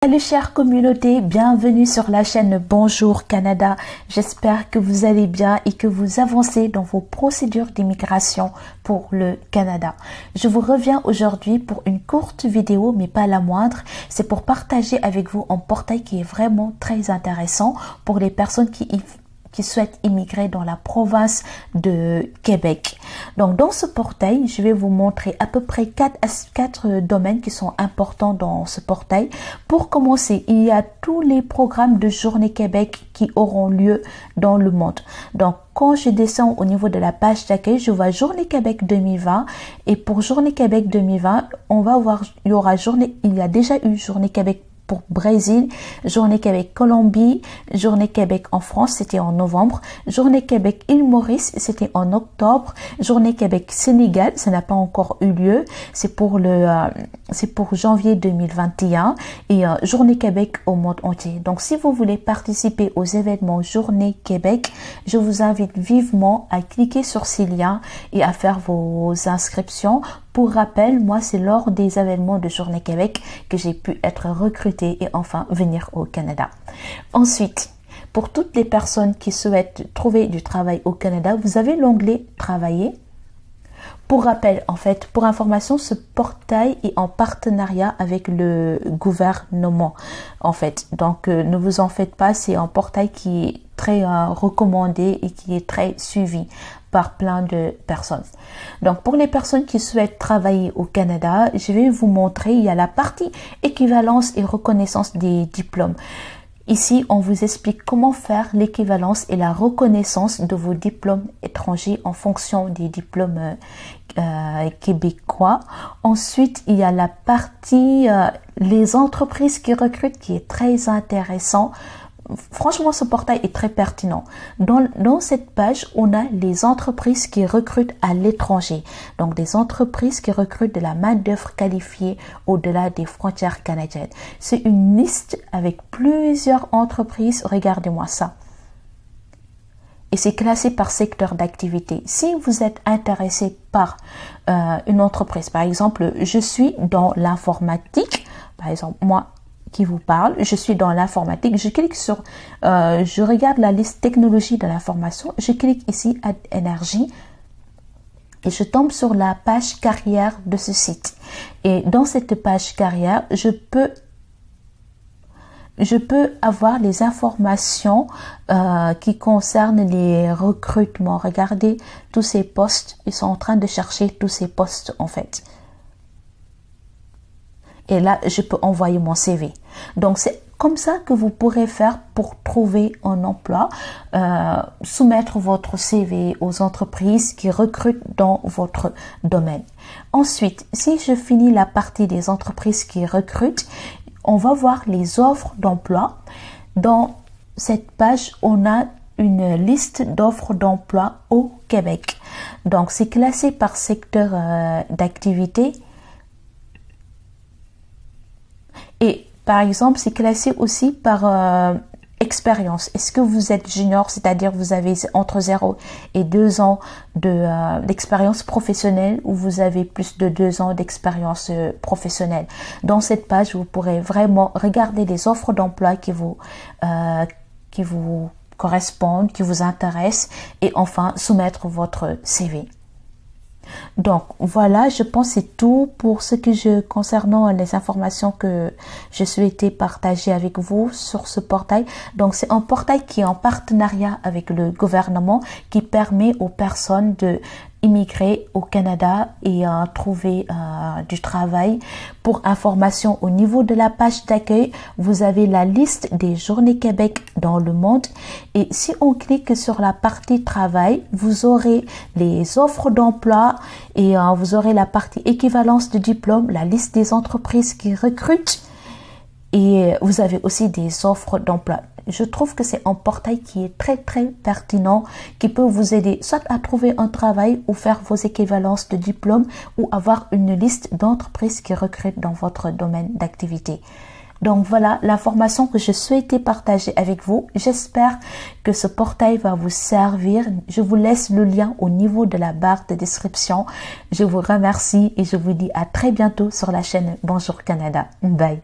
Salut chère communauté, bienvenue sur la chaîne Bonjour Canada. J'espère que vous allez bien et que vous avancez dans vos procédures d'immigration pour le Canada. Je vous reviens aujourd'hui pour une courte vidéo, mais pas la moindre. C'est pour partager avec vous un portail qui est vraiment très intéressant pour les personnes qui souhaitent immigrer dans la province de Québec. Donc dans ce portail, je vais vous montrer à peu près 4 domaines qui sont importants dans ce portail. Pour commencer, il y a tous les programmes de Journée Québec qui auront lieu dans le monde. Donc quand je descends au niveau de la page d'accueil, je vois Journée Québec 2020 et pour Journée Québec 2020, on va voir, il y a déjà eu Journée Québec pour Brésil, Journée Québec Colombie, Journée Québec en France, c'était en novembre, Journée Québec île Maurice, c'était en octobre, Journée Québec Sénégal, ça n'a pas encore eu lieu, c'est pour janvier 2021 et Journée Québec au monde entier. Donc si vous voulez participer aux événements Journée Québec, je vous invite vivement à cliquer sur ces liens et à faire vos inscriptions. Pour rappel, moi, c'est lors des événements de Journée Québec que j'ai pu être recrutée et enfin venir au Canada. Ensuite, pour toutes les personnes qui souhaitent trouver du travail au Canada, vous avez l'onglet « Travailler ». Pour rappel, en fait, pour information, ce portail est en partenariat avec le gouvernement, en fait. Donc, ne vous en faites pas, c'est un portail qui est très recommandé et qui est très suivi par plein de personnes. Donc, pour les personnes qui souhaitent travailler au Canada, je vais vous montrer, il y a la partie équivalence et reconnaissance des diplômes. Ici, on vous explique comment faire l'équivalence et la reconnaissance de vos diplômes étrangers en fonction des diplômes québécois. Ensuite, il y a la partie les entreprises qui recrutent qui est très intéressant. Franchement, ce portail est très pertinent. Dans cette page, on a les entreprises qui recrutent à l'étranger. Donc, des entreprises qui recrutent de la main-d'œuvre qualifiée au-delà des frontières canadiennes. C'est une liste avec plusieurs entreprises. Regardez-moi ça. Et c'est classé par secteur d'activité. Si vous êtes intéressé par une entreprise, par exemple, je suis dans l'informatique, par exemple, moi, qui vous parle, je suis dans l'informatique, je clique sur, je regarde la liste technologie de l'information, je clique ici à énergie et je tombe sur la page carrière de ce site. Et dans cette page carrière, je peux avoir les informations qui concernent les recrutements. Regardez tous ces postes, ils sont en train de chercher tous ces postes en fait. Et là, je peux envoyer mon CV. Donc, c'est comme ça que vous pourrez faire pour trouver un emploi, soumettre votre CV aux entreprises qui recrutent dans votre domaine. Ensuite, si je finis la partie des entreprises qui recrutent, on va voir les offres d'emploi. Dans cette page, on a une liste d'offres d'emploi au Québec. Donc, c'est classé par secteur d'activité. Et par exemple, c'est classé aussi par expérience. Est-ce que vous êtes junior, c'est-à-dire vous avez entre 0 et 2 ans d'expérience professionnelle ou vous avez plus de 2 ans d'expérience professionnelle? Dans cette page, vous pourrez vraiment regarder les offres d'emploi qui vous correspondent, qui vous intéressent et enfin soumettre votre CV. Donc voilà, je pense que c'est tout pour concernant les informations que je souhaitais partager avec vous sur ce portail. Donc c'est un portail qui est en partenariat avec le gouvernement qui permet aux personnes de immigrer au Canada et trouver du travail. Pour information, au niveau de la page d'accueil, vous avez la liste des Journées Québec dans le monde. Et si on clique sur la partie travail, vous aurez les offres d'emploi et vous aurez la partie équivalence de diplôme, la liste des entreprises qui recrutent et vous avez aussi des offres d'emploi. Je trouve que c'est un portail qui est très pertinent, qui peut vous aider soit à trouver un travail ou faire vos équivalences de diplôme ou avoir une liste d'entreprises qui recrutent dans votre domaine d'activité. Donc voilà l'information que je souhaitais partager avec vous. J'espère que ce portail va vous servir. Je vous laisse le lien au niveau de la barre de description. Je vous remercie et je vous dis à très bientôt sur la chaîne Bonjour Canada. Bye.